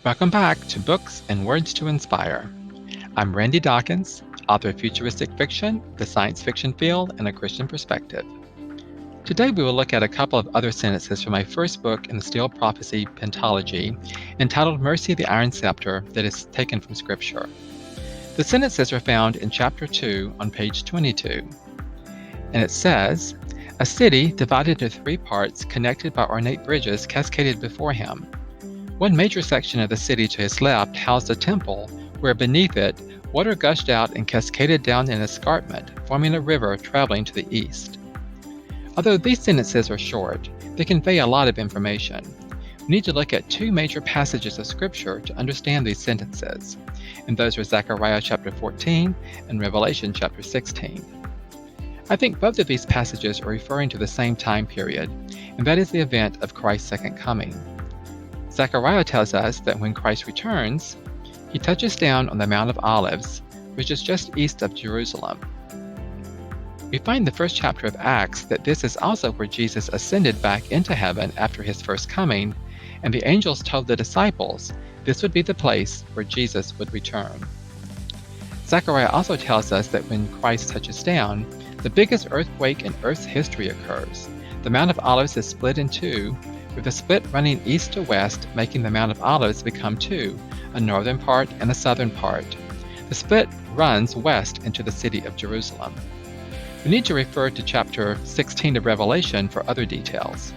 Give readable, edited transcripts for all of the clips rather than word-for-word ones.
Welcome back to Books and Words to Inspire. I'm Randy Dockens, author of futuristic fiction, the science fiction field, and a Christian perspective. Today we will look at a couple of other sentences from my first book in the Steel Prophecy Pentology, entitled Mercy of the Iron Scepter, that is taken from Scripture. The sentences are found in chapter 2 on page 22. And it says, "A city divided into three parts, connected by ornate bridges, cascaded before him. One major section of the city to his left housed a temple, where beneath it, water gushed out and cascaded down an escarpment, forming a river traveling to the east." Although these sentences are short, they convey a lot of information. We need to look at two major passages of Scripture to understand these sentences, and those are Zechariah chapter 14 and Revelation chapter 16. I think both of these passages are referring to the same time period, and that is the event of Christ's second coming. Zechariah tells us that when Christ returns, he touches down on the Mount of Olives, which is just east of Jerusalem. We find in the first chapter of Acts that this is also where Jesus ascended back into heaven after his first coming, and the angels told the disciples this would be the place where Jesus would return. Zechariah also tells us that when Christ touches down, the biggest earthquake in Earth's history occurs. The Mount of Olives is split in two, with a split running east to west, making the Mount of Olives become two, a northern part and a southern part. The split runs west into the city of Jerusalem. We need to refer to chapter 16 of Revelation for other details.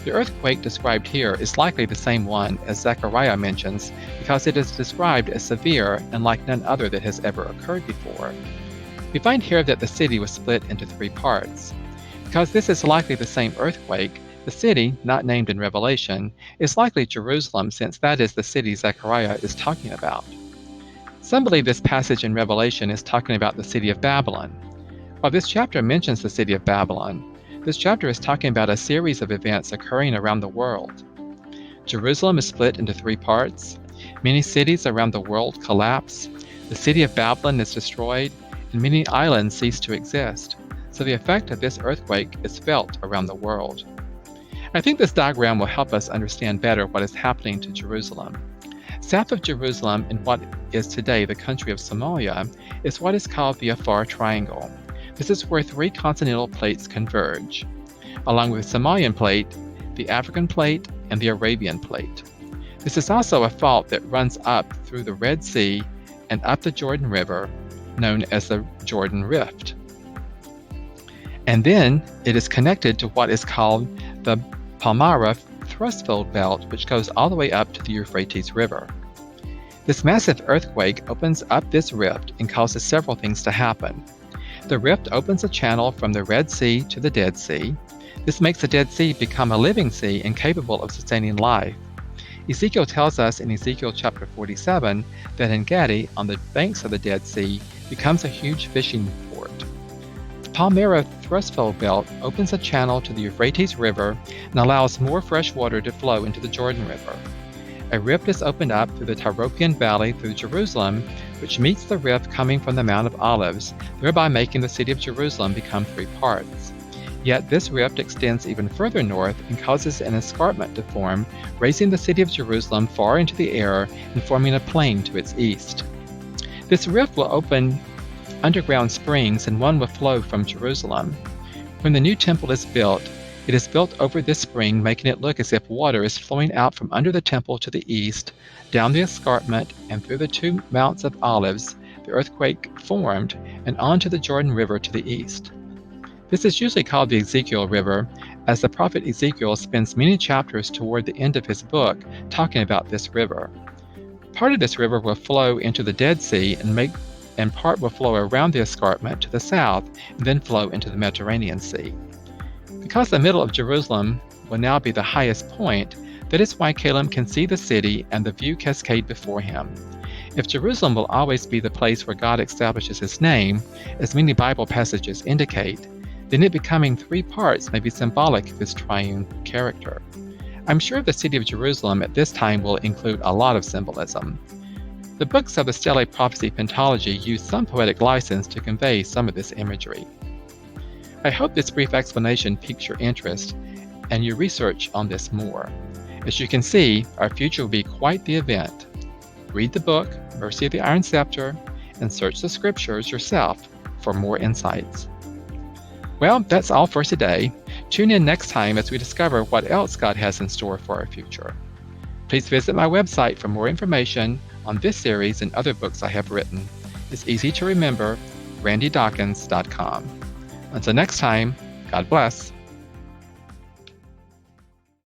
The earthquake described here is likely the same one as Zechariah mentions, because it is described as severe and like none other that has ever occurred before. We find here that the city was split into three parts. Because this is likely the same earthquake, the city, not named in Revelation, is likely Jerusalem, since that is the city Zechariah is talking about. Some believe this passage in Revelation is talking about the city of Babylon. While this chapter mentions the city of Babylon, this chapter is talking about a series of events occurring around the world. Jerusalem is split into three parts. Many cities around the world collapse. The city of Babylon is destroyed, and many islands cease to exist. So the effect of this earthquake is felt around the world. I think this diagram will help us understand better what is happening to Jerusalem. South of Jerusalem, in what is today the country of Somalia, is what is called the Afar Triangle. This is where three continental plates converge, along with the Somalian plate, the African plate, and the Arabian plate. This is also a fault that runs up through the Red Sea and up the Jordan River, known as the Jordan Rift. And then it is connected to what is called the Palmyra thrust-fold belt, which goes all the way up to the Euphrates River. This massive earthquake opens up this rift and causes several things to happen. The rift opens a channel from the Red Sea to the Dead Sea. This makes the Dead Sea become a living sea and capable of sustaining life. Ezekiel tells us in Ezekiel chapter 47 that En-Gedi, on the banks of the Dead Sea, becomes a huge fishing port. The Palmyra thrust-fold belt opens a channel to the Euphrates River and allows more fresh water to flow into the Jordan River. A rift is opened up through the Tyropoeon Valley through Jerusalem, which meets the rift coming from the Mount of Olives, thereby making the city of Jerusalem become three parts. Yet this rift extends even further north and causes an escarpment to form, raising the city of Jerusalem far into the air and forming a plain to its east. This rift will open underground springs, and one will flow from Jerusalem. When the new temple is built, it is built over this spring, making it look as if water is flowing out from under the temple to the east, down the escarpment, and through the two Mounts of Olives the earthquake formed, and onto the Jordan River to the east. This is usually called the Ezekiel River, as the prophet Ezekiel spends many chapters toward the end of his book talking about this river. Part of this river will flow into the Dead Sea, and part will flow around the escarpment to the south, and then flow into the Mediterranean Sea. Because the middle of Jerusalem will now be the highest point, that is why Caleb can see the city and the view cascade before him. If Jerusalem will always be the place where God establishes his name, as many Bible passages indicate, then it becoming three parts may be symbolic of his triune character. I'm sure the city of Jerusalem at this time will include a lot of symbolism. The books of the Stele Prophecy Pentology use some poetic license to convey some of this imagery. I hope this brief explanation piques your interest and your research on this more. As you can see, our future will be quite the event. Read the book, Mercy of the Iron Scepter, and search the scriptures yourself for more insights. Well, that's all for today. Tune in next time as we discover what else God has in store for our future. Please visit my website for more information on this series and other books I have written. It's easy to remember, randydockens.com. Until next time, God bless.